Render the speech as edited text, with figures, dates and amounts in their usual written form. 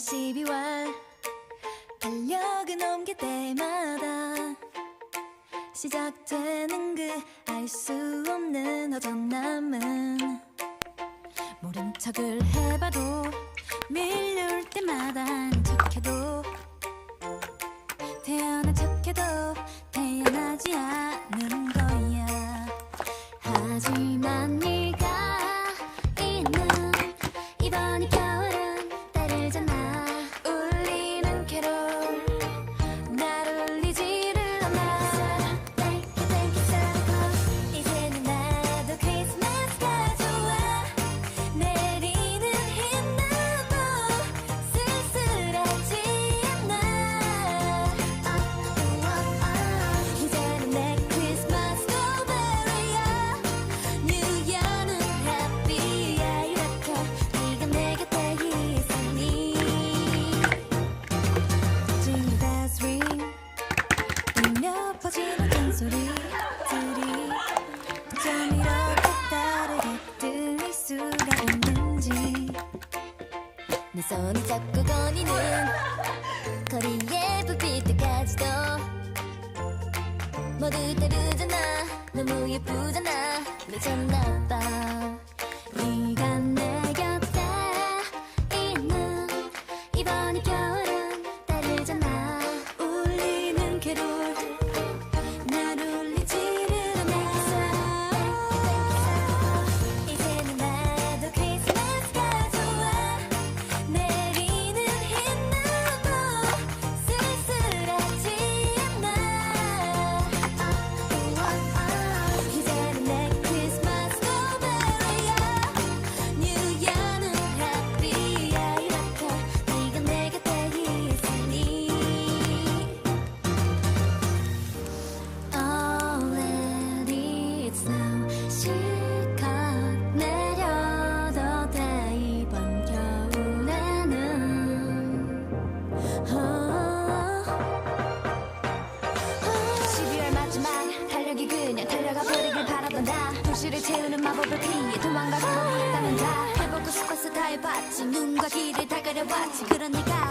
12월 달력을 넘길 때마다 시작되는 그 알 수 없는 허전함은 모른 척을 해봐도 밀려올 때마다 척해도 태어난 척해도 태어나지 않은 거야. 하지만 네가 있는 이번 이 겨울은 따르잖아. 울리는 캐롤 날 울리지를 않아. Thank you, thank you, Santa Claus. 이제는 나도 크리스마스가 좋아. 내리는 흰눈도 쓸쓸하지 않아. 이제는 내 크리스마스도 베리야. New Year는 happy야. 이렇게 네가 내 곁에 있으니 Jingle bells ring 울려 퍼지는 종소리들이 어쩜 이렇게 다르게 들릴 수가 있는지. 내 손을 잡고 거니는 거리의 불빛들까지도 모두 다르잖아. 너무 예쁘잖아. 미쳤나봐. 네가 내 곁에 있는 이번 이 겨울은 따르잖아. 울리는 캐롤 날 울리지를 않아. 이제는 나도 크리스마스가 좋아. 내리는 흰눈도 쓸쓸하지 않아. 이제는 내 크리스마스도 베리야. New Year는 happy야. 이렇게 네가 내 곁에 있으니 Already it's now. 실컷 내려도 돼 이번 겨울에는. 12월 마지막 달력이 그냥 달려가 버리길 바라던 나. 도시를 채우는 마법을 피해 도망갈 방법이 있다면 다 해보고 싶어서 다 해봤지. 눈과 귀를 다 가려왔지. 그런 네가